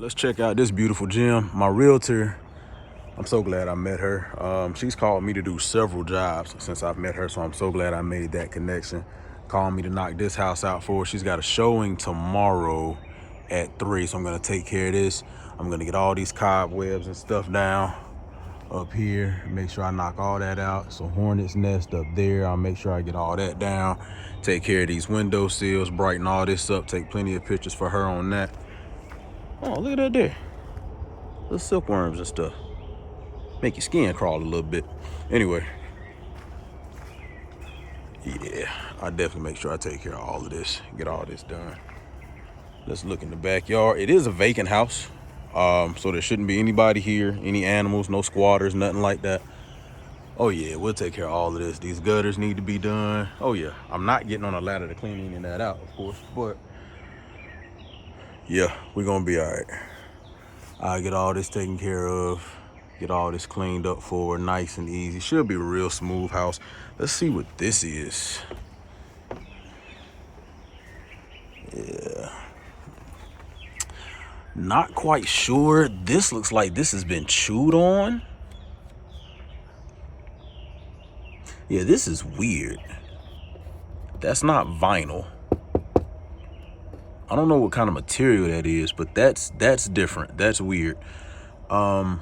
let's check out this beautiful gym. My realtor, I'm so glad I met her. She's called me to do several jobs since I've met her, so I'm so glad I made that connection. Called me to knock this house out for her. She's got a showing tomorrow at 3, so I'm gonna take care of this. I'm gonna get all these cobwebs and stuff down up here, make sure I knock all that out. So hornet's nest up there, I'll make sure I get all that down, take care of these window sills, brighten all this up, take plenty of pictures for her on that. Oh, look at that there, little silkworms and stuff, make your skin crawl a little bit. Anyway, yeah, I definitely make sure I take care of all of this, get all this done. Let's look in the backyard. It is a vacant house, so there shouldn't be anybody here, any animals, no squatters, nothing like that. Oh yeah, we'll take care of all of this. These gutters need to be done. Oh yeah, I'm not getting on a ladder to clean any of that out, of course, but yeah, we're gonna be all right. I'll get all this taken care of, get all this cleaned up for her, nice and easy. Should be a real smooth house. Let's see what this is. Yeah. Not quite sure. This looks like this has been chewed on. Yeah, this is weird. That's not vinyl. I don't know what kind of material that is, but that's different. That's weird. Yeah,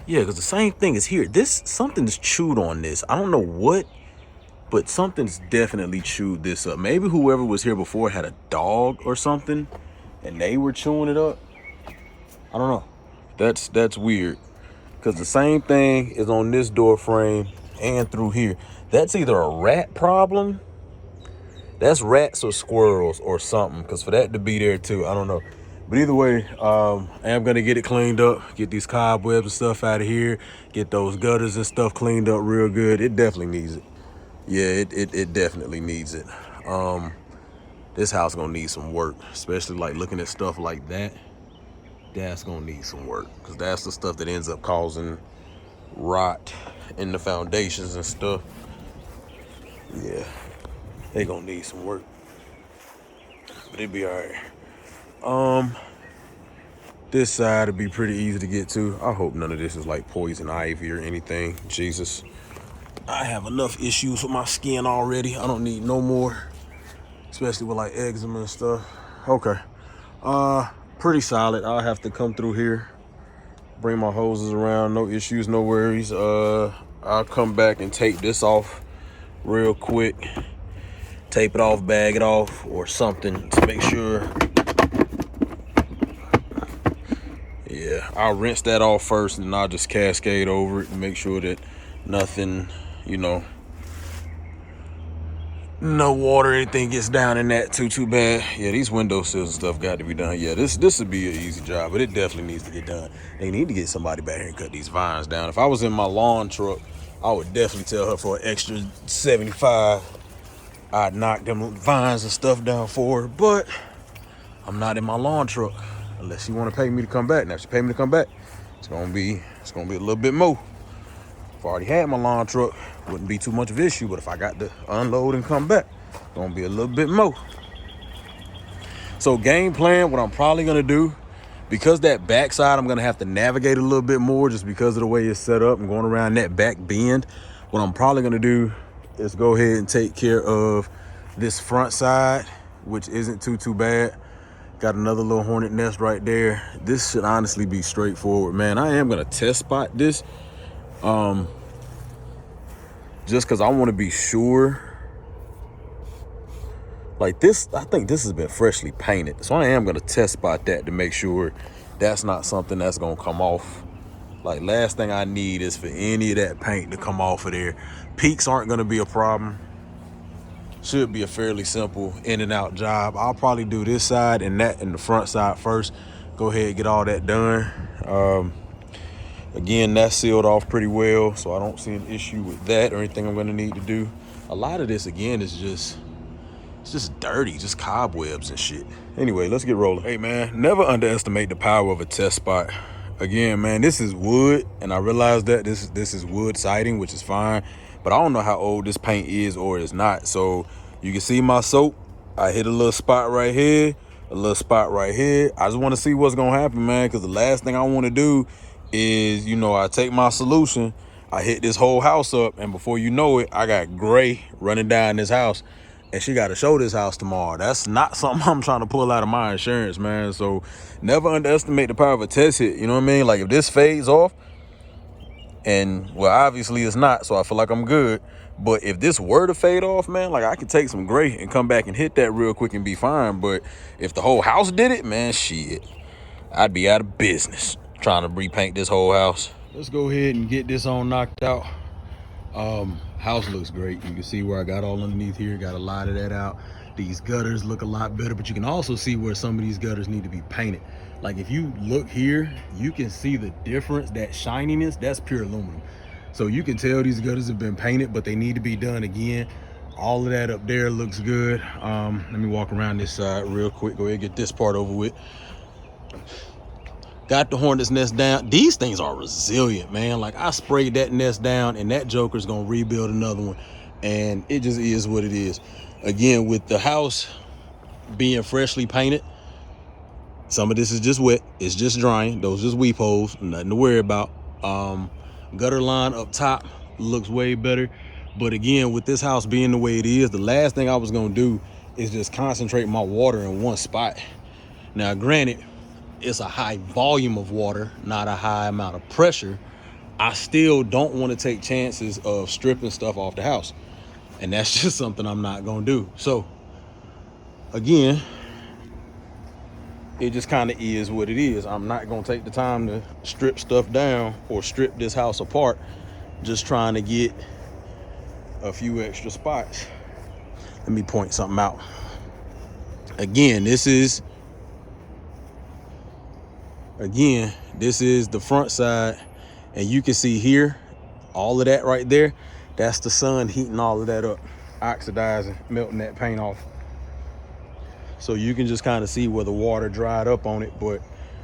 because the same thing is here. Something's chewed on this. I don't know what, but something's definitely chewed this up. Maybe whoever was here before had a dog or something and they were chewing it up. I don't know. That's weird. Because the same thing is on this door frame and through here. That's either a rat problem. That's rats or squirrels or something. Because for that to be there too, I don't know. But either way, I am going to get it cleaned up. Get these cobwebs and stuff out of here. Get those gutters and stuff cleaned up real good. It definitely needs it. Yeah, it definitely needs it. This house gonna need some work, especially like looking at stuff like that. That's gonna need some work, because that's the stuff that ends up causing rot in the foundations and stuff. Yeah, they gonna need some work, but it'll be all right. This side will be pretty easy to get to. I hope none of this is like poison ivy or anything. Jesus, I have enough issues with my skin already. I don't need no more, especially with like eczema and stuff. Okay, pretty solid. I'll have to come through here, bring my hoses around, no issues, no worries. I'll come back and tape this off real quick, tape it off, bag it off or something to make sure. Yeah, I'll rinse that off first and I'll just cascade over it and make sure that nothing, no water or anything gets down in that too bad. Yeah, these windowsills and stuff got to be done. Yeah, this would be an easy job, but it definitely needs to get done. They need to get somebody back here and cut these vines down. If I was in my lawn truck, I would definitely tell her for an extra $75, I'd knock them vines and stuff down for her, but I'm not in my lawn truck unless she want to pay me to come back. Now, if she pay me to come back, it's gonna be a little bit more. If I already had my lawn truck, wouldn't be too much of an issue, but if I got to unload and come back, it's gonna be a little bit more. So game plan, what I'm probably gonna do, because that backside I'm gonna have to navigate a little bit more just because of the way it's set up and going around that back bend. What I'm probably gonna do is go ahead and take care of this front side, which isn't too bad. Got another little hornet nest right there. This should honestly be straightforward, man. I am gonna test spot this, just because I want to be sure. Like this, I think this has been freshly painted, so I am gonna test spot that to make sure that's not something that's gonna come off. Like, last thing I need is for any of that paint to come off of there. Peaks aren't gonna be a problem. Should be a fairly simple in and out job. I'll probably do this side and that and the front side first. Go ahead and get all that done. Again, that's sealed off pretty well, so I don't see an issue with that or anything I'm gonna need to do. A lot of this, again, is it's just dirty, just cobwebs and shit. Anyway, let's get rolling. Hey man, never underestimate the power of a test spot. Again, man, this is wood, and I realize that this is wood siding, which is fine, but I don't know how old this paint is or is not. So you can see my soap. I hit a little spot right here, a little spot right here. I just want to see what's gonna happen, man, because the last thing I want to do is, you know, I take my solution, I hit this whole house up, and before you know it, I got Gray running down this house, and she got to show this house tomorrow. That's not something I'm trying to pull out of my insurance, man. So never underestimate the power of a test hit. You know what I mean? Like, if this fades off, and well, obviously it's not, so I feel like I'm good. But if this were to fade off, man, like, I could take some Gray and come back and hit that real quick and be fine. But if the whole house did it, man, shit, I'd be out of business trying to repaint this whole house. Let's go ahead and get this on knocked out. House looks great. You can see where I got all underneath here, got a lot of that out. These gutters look a lot better, but you can also see where some of these gutters need to be painted. Like, if you look here, you can see the difference. That shininess, that's pure aluminum. So you can tell these gutters have been painted, but they need to be done again. All of that up there looks good. Let me walk around this side real quick. Go ahead and get this part over with. Got the hornet's nest down. These things are resilient, man. Like, I sprayed that nest down, and that joker's gonna rebuild another one. And it just is what it is. Again, with the house being freshly painted, some of this is just wet. It's just drying. Those just weep holes. Nothing to worry about. Gutter line up top looks way better. But again, with this house being the way it is, the last thing I was gonna do is just concentrate my water in one spot. Now, granted, it's a high volume of water, not a high amount of pressure. I still don't want to take chances of stripping stuff off the house. And that's just something I'm not gonna do. So again, it just kind of is what it is. I'm not gonna take the time to strip stuff down or strip this house apart, just trying to get a few extra spots. Let me point something out. Again, this is the front side, and you can see here, all of that right there, that's the sun heating all of that up, oxidizing, melting that paint off. So you can just kind of see where the water dried up on it, but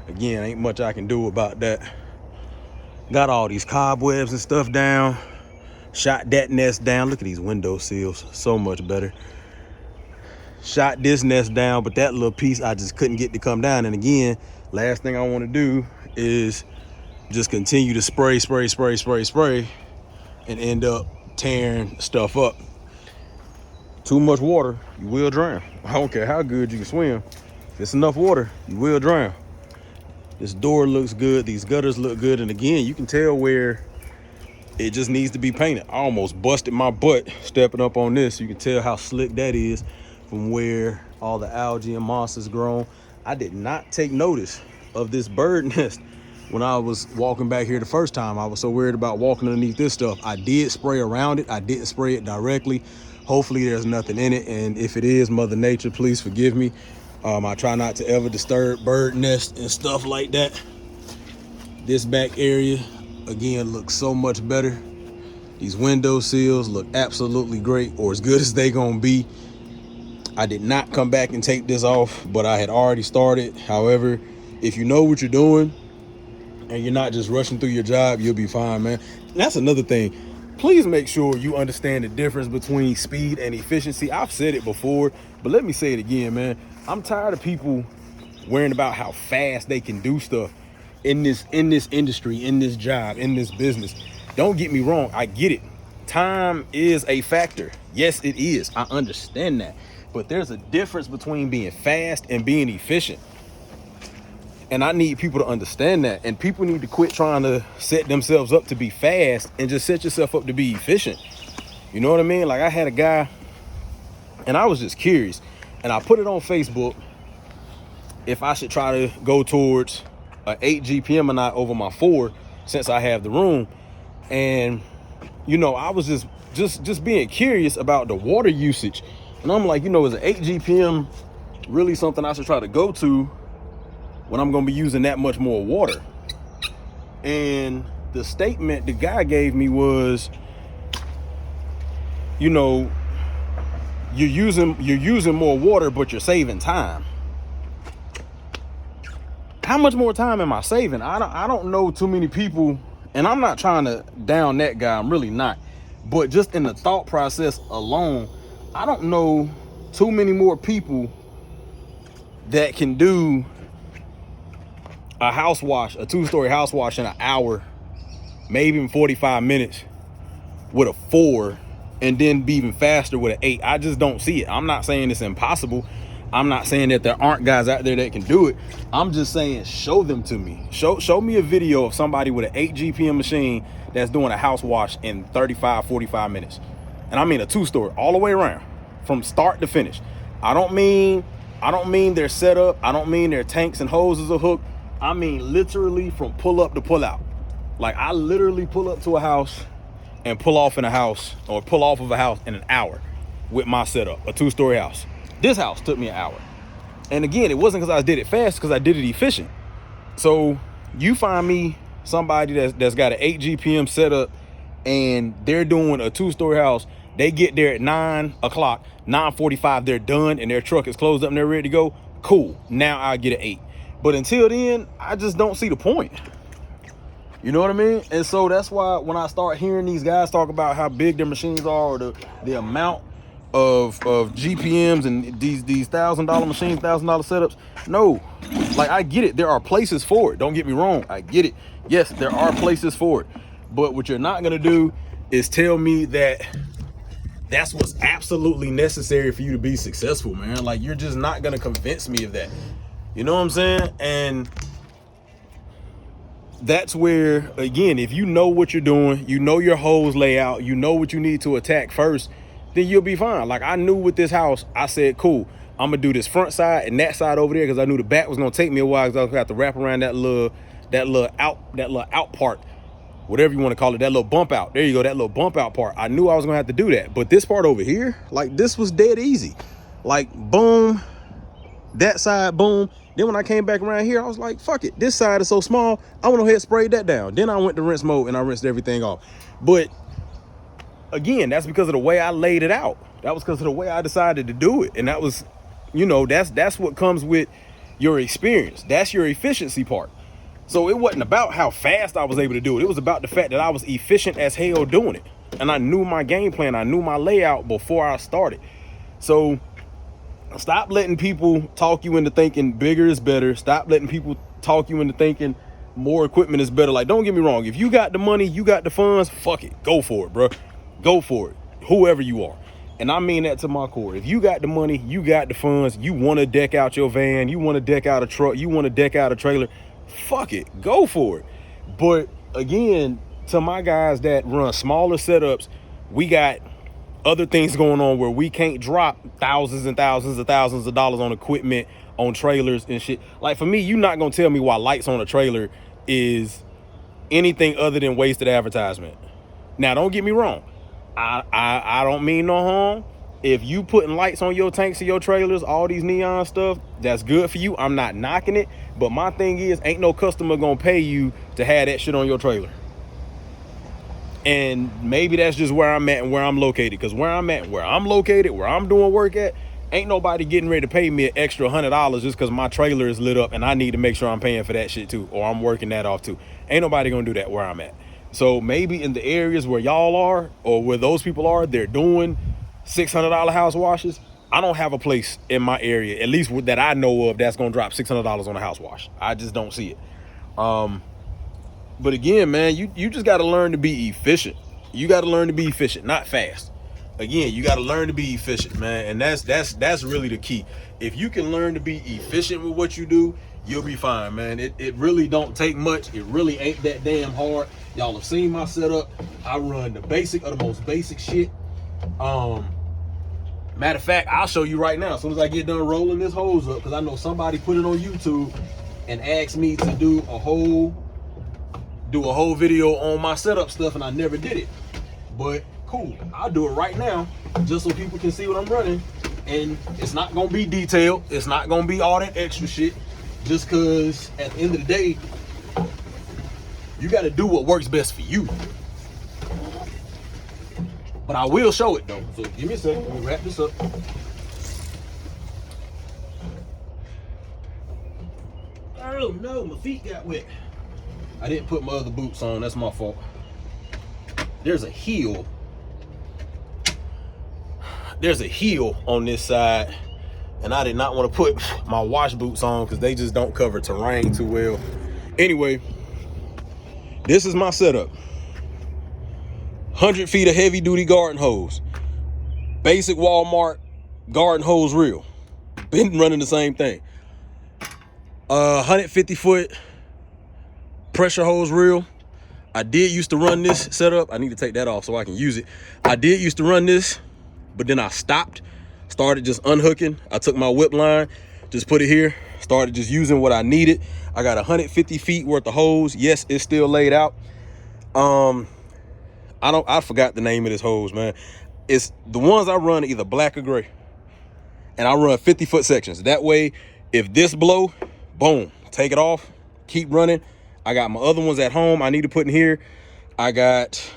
again, ain't much I can do about that. Got all these cobwebs and stuff down, shot that nest down. Look at these window sills, so much better. Shot this nest down, but that little piece I just couldn't get to come down. And again, last thing I want to do is just continue to spray and end up tearing stuff up. Too much water, you will drown. I don't care how good you can swim. If it's enough water, you will drown. This door looks good. These gutters look good. And again, you can tell where it just needs to be painted. I almost busted my butt stepping up on this. You can tell how slick that is from where all the algae and moss has grown. I did not take notice of this bird nest when I was walking back here the first time. I was so worried about walking underneath this stuff. I did spray around it. I didn't spray it directly. Hopefully there's nothing in it. And if it is, Mother Nature, please forgive me. I try not to ever disturb bird nests and stuff like that. This back area, again, looks so much better. These window sills look absolutely great, or as good as they gonna be. I did not come back and take this off, but I had already started. However, if you know what you're doing and you're not just rushing through your job, you'll be fine, man. And that's another thing. Please make sure you understand the difference between speed and efficiency. I've said it before, but let me say it again, man. I'm tired of people worrying about how fast they can do stuff in this industry, in this job, in this business. Don't get me wrong, I get it. Time is a factor. Yes, it is. I understand that. But there's a difference between being fast and being efficient. And I need people to understand that. And people need to quit trying to set themselves up to be fast and just set yourself up to be efficient. You know what I mean? Like, I had a guy, and I was just curious, and I put it on Facebook if I should try to go towards an 8 GPM or not over my 4, since I have the room. And, you know, I was just being curious about the water usage. And I'm like, you know, is an 8 GPM really something I should try to go to when I'm gonna be using that much more water? And the statement the guy gave me was, you know, you're using more water, but you're saving time. How much more time am I saving? I don't know too many people, and I'm not trying to down that guy, I'm really not. But just in the thought process alone, I don't know too many more people that can do a house wash, a 2-story house wash in an hour, maybe even 45 minutes with a 4, and then be even faster with an 8. I just don't see it. I'm not saying it's impossible. I'm not saying that there aren't guys out there that can do it. I'm just saying, show them to me. Show me a video of somebody with an 8 GPM machine that's doing a house wash in 35, 45 minutes. And I mean a 2-story all the way around from start to finish. I don't mean their setup. I don't mean their tanks and hoses are hooked. I mean literally from pull up to pull out. Like, I literally pull up to a house and pull off in a house, or pull off of a house in an hour with my setup, a 2-story house. This house took me an hour. And again, it wasn't because I did it fast, because I did it efficient. So you find me somebody that's got an 8 GPM setup and they're doing a 2-story house. They get there at 9 o'clock, 9:45, they're done and their truck is closed up and they're ready to go. Cool, now I get an 8. But until then, I just don't see the point. You know what I mean? And so that's why when I start hearing these guys talk about how big their machines are, or the amount of GPMs and these $1,000 machines, $1,000 setups, no, like, I get it. There are places for it. Don't get me wrong. I get it. Yes, there are places for it. But what you're not going to do is tell me that that's what's absolutely necessary for you to be successful, man. Like, you're just not going to convince me of that. You know what I'm saying? And that's where, again, if you know what you're doing, you know your hose layout, you know what you need to attack first, then you'll be fine. Like, I knew with this house, I said, cool, I'm gonna do this front side and that side over there, because I knew the back was gonna take me a while, because I was gonna have to wrap around that little out part, whatever you want to call it, that little bump out. There you go, that little bump out part. I knew I was gonna have to do that. But this part over here, like, this was dead easy. Like, boom, that side, boom. Then when I came back around here, I was like, fuck it, this side is so small, I went ahead and sprayed that down. Then I went to rinse mode and I rinsed everything off. But again, that's because of the way I laid it out. That was because of the way I decided to do it. And that was, you know, that's what comes with your experience. That's your efficiency part. So it wasn't about how fast I was able to do it. It was about the fact that I was efficient as hell doing it. And I knew my game plan. I knew my layout before I started. So stop letting people talk you into thinking bigger is better. Stop letting people talk you into thinking more equipment is better. Like, don't get me wrong. If you got the money, you got the funds, fuck it. Go for it, bro. Go for it. Whoever you are. And I mean that to my core. If you got the money, you got the funds, you want to deck out your van, you want to deck out a truck, you want to deck out a trailer, fuck it. Go for it. But again, to my guys that run smaller setups, we got other things going on where we can't drop thousands and thousands of thousands of dollars on equipment, on trailers and shit. Like, for me, you're not gonna tell me why lights on a trailer is anything other than wasted advertisement. Now, don't get me wrong. I don't mean no harm. If you putting lights on your tanks and your trailers, all these neon stuff, that's good for you. I'm not knocking it. But my thing is, ain't no customer gonna pay you to have that shit on your trailer. And maybe that's just where I'm at and where I'm located. Because where I'm at, where I'm located, where I'm doing work at, ain't nobody getting ready to pay me an extra $100 just because my trailer is lit up and I need to make sure I'm paying for that shit too, or I'm working that off too. Ain't nobody gonna do that where I'm at. So maybe in the areas where y'all are, or where those people are, they're doing $600 house washes. I don't have a place in my area, at least that I know of, that's gonna drop $600 on a house wash. I just don't see it. But again, man, you just got to learn to be efficient. You got to learn to be efficient, not fast. Again, you got to learn to be efficient, man. And that's really the key. If you can learn to be efficient with what you do, you'll be fine, man. It really don't take much. It really ain't that damn hard. Y'all have seen my setup. I run the basic of the most basic shit. Matter of fact, I'll show you right now as soon as I get done rolling this hose up, because I know somebody put it on YouTube and asked me to do a whole video on my setup stuff, and I never did it. But cool, I'll do it right now just so people can see what I'm running. And it's not gonna be detailed, it's not gonna be all that extra shit, just because at the end of the day, you got to do what works best for you. But I will show it though, so give me a second. Let me wrap this up. Oh no, my feet got wet. I didn't put my other boots on, that's my fault. There's a heel on this side And I did not want to put my wash boots on because they just don't cover terrain too well. Anyway, this is my setup. 100 feet of heavy duty garden hose. Basic Walmart garden hose reel. Been running the same thing. 150 foot pressure hose reel. I did used to run this setup. I need to take that off so I can use it. I did used to run this, but then I stopped. Started just unhooking. I took my whip line, just put it here. Started just using what I needed. I got 150 feet worth of hose. Yes, it's still laid out. I forgot the name of this hose, man. It's the ones I run either black or gray. And I run 50 foot sections. That way, if this blow, boom, take it off, keep running. I got my other ones at home I need to put in here. I got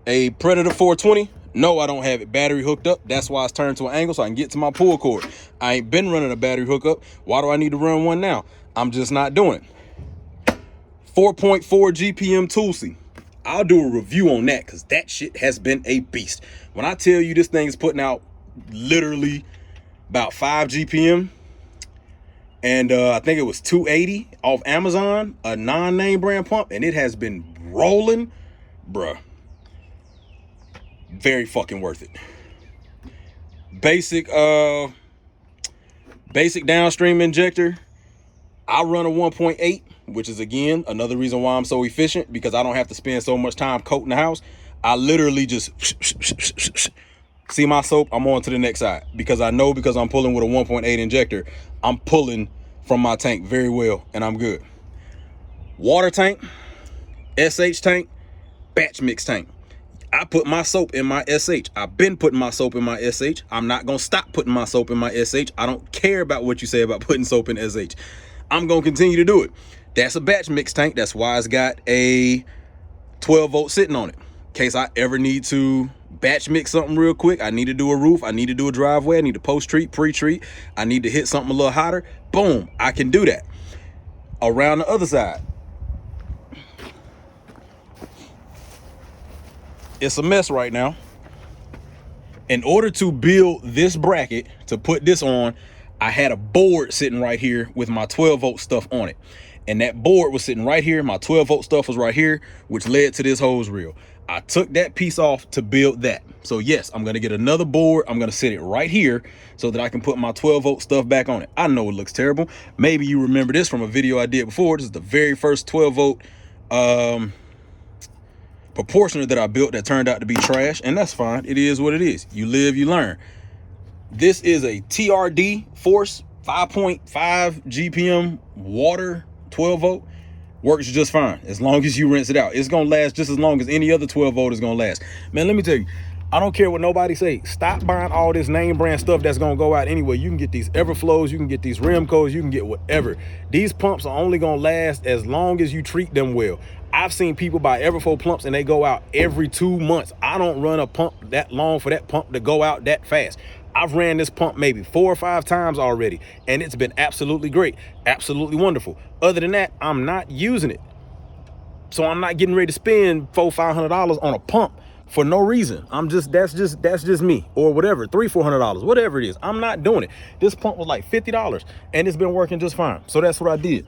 a Predator 420. No, I don't have it battery hooked up. That's why it's turned to an angle so I can get to my pull cord. I ain't been running a battery hookup. Why do I need to run one now? I'm just not doing it. 4.4 GPM Toolsy. I'll do a review on that because that shit has been a beast. When I tell you this thing is putting out literally about 5 GPM, and I think it was 280 off Amazon, a non-name brand pump, and it has been rolling, bruh. Very fucking worth it. Basic downstream injector. I run a 1.8, which is again another reason why I'm so efficient, because I don't have to spend so much time coating the house. I literally just see my soap, I'm on to the next side, because I know, because I'm pulling with a 1.8 injector, I'm pulling from my tank very well, and I'm good. Water tank, SH tank, batch mix tank. I put my soap in my SH. I've been putting my soap in my SH. I'm not gonna stop putting my soap in my SH. I don't care about what you say about putting soap in SH. I'm gonna continue to do it. That's a batch mix tank. That's why it's got a 12 volt sitting on it. In case I ever need to batch mix something real quick. I need to do a roof. I need to do a driveway. I need to post treat, pre-treat. I need to hit something a little hotter. Boom, I can do that. Around the other side, it's a mess right now. In order to build this bracket, to put this on, I had a board sitting right here with my 12 volt stuff on it. And that board was sitting right here. My 12 volt stuff was right here, which led to this hose reel. I took that piece off to build that. So yes, I'm gonna get another board. I'm gonna sit it right here so that I can put my 12 volt stuff back on it. I know it looks terrible. Maybe you remember this from a video I did before. This is the very first 12 volt proportioner that I built that turned out to be trash, and that's fine. It is what it is. You live, you learn. This is a TRD Force 5.5 GPM water 12 volt. Works just fine as long as you rinse it out. It's gonna last just as long as any other 12 volt is gonna last. Man, let me tell you, I don't care what nobody say. Stop buying all this name brand stuff that's gonna go out anyway. You can get these Everflows, you can get these Remcos, you can get whatever. These pumps are only gonna last as long as you treat them well. I've seen people buy Everflow pumps and they go out every 2 months. I don't run a pump that long for that pump to go out that fast. I've ran this pump maybe 4 or 5 times already, and it's been absolutely great, absolutely wonderful. Other than that, I'm not using it. So I'm not getting ready to spend $400-500 on a pump for no reason. That's just me, or whatever, $300-400, whatever it is. I'm not doing it. This pump was like $50 and it's been working just fine. So that's what I did.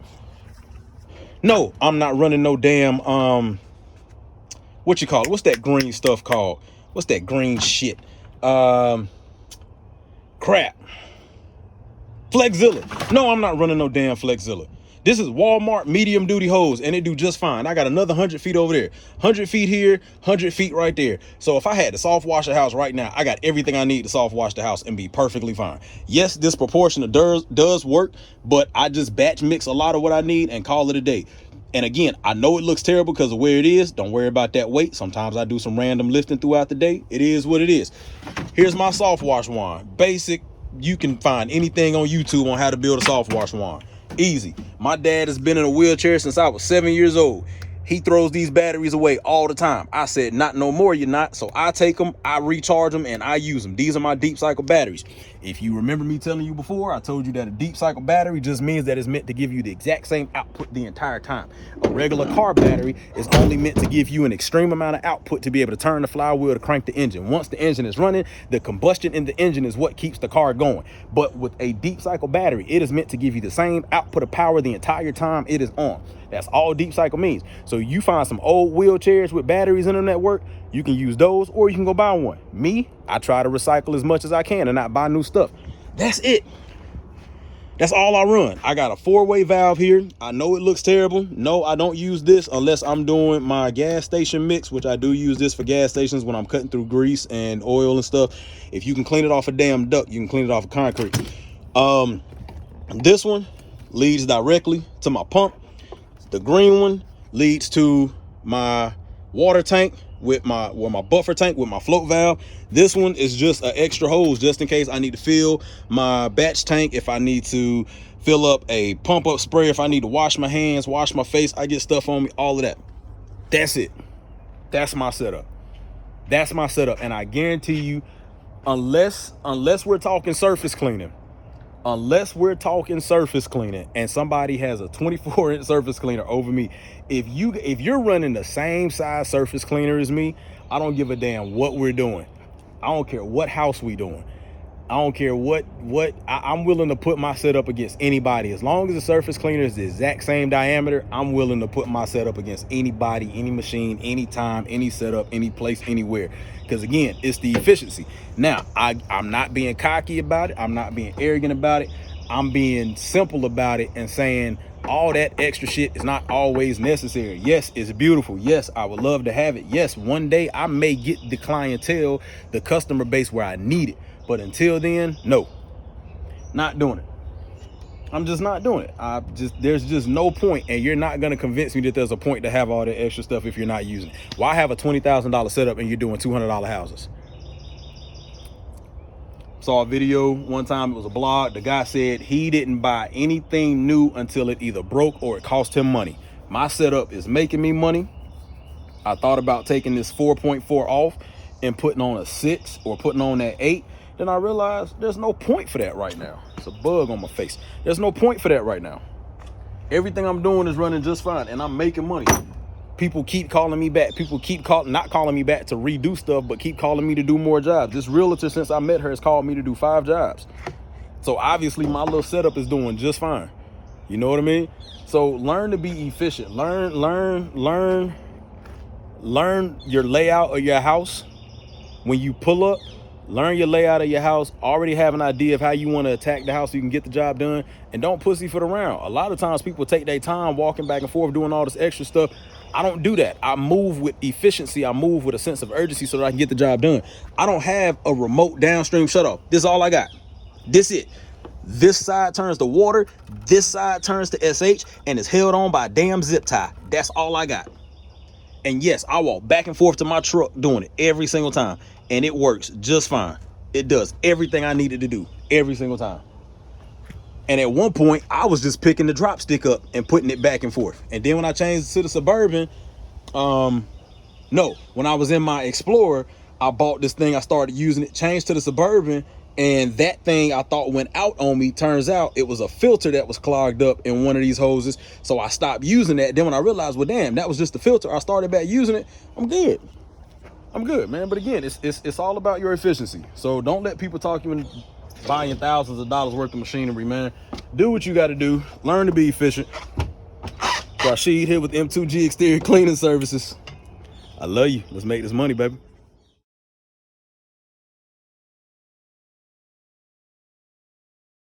No, I'm not running no damn, what you call it? What's that green stuff called? What's that green shit? Crap. Flexzilla. No, I'm not running no damn Flexzilla. This is Walmart medium duty hose, and it do just fine. I got another 100 feet over there, 100 feet here, 100 feet right there. So if I had to soft wash the house right now, I got everything I need to soft wash the house and be perfectly fine. Yes, this proportion does work, but I just batch mix a lot of what I need and call it a day. And again, I know it looks terrible because of where it is. Don't worry about that weight. Sometimes I do some random lifting throughout the day. It is what it is. Here's my soft wash wand. Basic. You can find anything on YouTube on how to build a soft wash wand. Easy. My dad has been in a wheelchair since I was 7 years old. He throws these batteries away all the time. I said, not no more, you're not. So I take them, I recharge them, and I use them. These are my deep cycle batteries. If you remember me telling you before, I told you that a deep cycle battery just means that it's meant to give you the exact same output the entire time. A regular car battery is only meant to give you an extreme amount of output to be able to turn the flywheel to crank the engine. Once the engine is running, the combustion in the engine is what keeps the car going. But with a deep cycle battery, it is meant to give you the same output of power the entire time it is on. That's all deep cycle means. So you find some old wheelchairs with batteries in them that work, you can use those, or you can go buy one. Me, I try to recycle as much as I can and not buy new stuff. That's it. That's all I run. I got a 4-way valve here. I know it looks terrible. No, I don't use this unless I'm doing my gas station mix, which I do use this for gas stations when I'm cutting through grease and oil and stuff. If you can clean it off a damn duct, you can clean it off of concrete. This one leads directly to my pump. The green one leads to my water tank with my buffer tank with my float valve. This one is just an extra hose just in case I need to fill my batch tank, if I need to fill up a pump up spray, if I need to wash my hands, wash my face, I get stuff on me, all of that. That's it. That's my setup. That's my setup. And I guarantee you, unless we're talking surface cleaning, and somebody has a 24-inch surface cleaner over me, if you're running the same size surface cleaner as me, I don't give a damn what we're doing. I don't care what house we doing. I don't care what I'm willing to put my setup against anybody. As long as the surface cleaner is the exact same diameter, I'm willing to put my setup against anybody, any machine, anytime, any setup, any place, anywhere. Because again, it's the efficiency. Now, I'm not being cocky about it. I'm not being arrogant about it. I'm being simple about it and saying all that extra shit is not always necessary. Yes, it's beautiful. Yes, I would love to have it. Yes, one day I may get the clientele, the customer base where I need it. But until then, no, not doing it. I'm just not doing it. There's just no point, and you're not gonna convince me that there's a point to have all that extra stuff if you're not using it. Why have a $20,000 setup and you're doing $200 houses? Saw a video one time, it was a blog. The guy said he didn't buy anything new until it either broke or it cost him money. My setup is making me money. I thought about taking this 4.4 off and putting on a 6 or putting on that 8. Then I realized there's no point for that right now. It's a bug on my face. There's no point for that right now. Everything I'm doing is running just fine and I'm making money. People keep calling me back. People keep not calling me back to redo stuff, but keep calling me to do more jobs. This realtor, since I met her, has called me to do 5 jobs. So obviously my little setup is doing just fine. You know what I mean? So learn to be efficient. Learn your layout of your house. When you pull up, learn your layout of your house. Already have an idea of how you want to attack the house so you can get the job done. And don't pussyfoot around. A lot of times people take their time walking back and forth doing all this extra stuff. I don't do that. I move with efficiency. I move with a sense of urgency so that I can get the job done. I don't have a remote downstream shutoff. This is all I got. This it. This side turns to water. This side turns to SH and is held on by a damn zip tie. That's all I got. And yes, I walk back and forth to my truck doing it every single time. And it works just fine. It does everything I needed to do every single time. And at one point, I was just picking the drop stick up and putting it back and forth. And then when I changed to the Suburban, when I was in my Explorer, I bought this thing. I started using it, changed to the Suburban. And that thing I thought went out on me. Turns out it was a filter that was clogged up in one of these hoses. So I stopped using that. Then when I realized, well, damn, that was just the filter. I started back using it. I'm good. I'm good, man. But again, it's all about your efficiency. So don't let people talk you into buying thousands of dollars worth of machinery, man. Do what you got to do. Learn to be efficient. Rashid here with M2G Exterior Cleaning Services. I love you. Let's make this money, baby.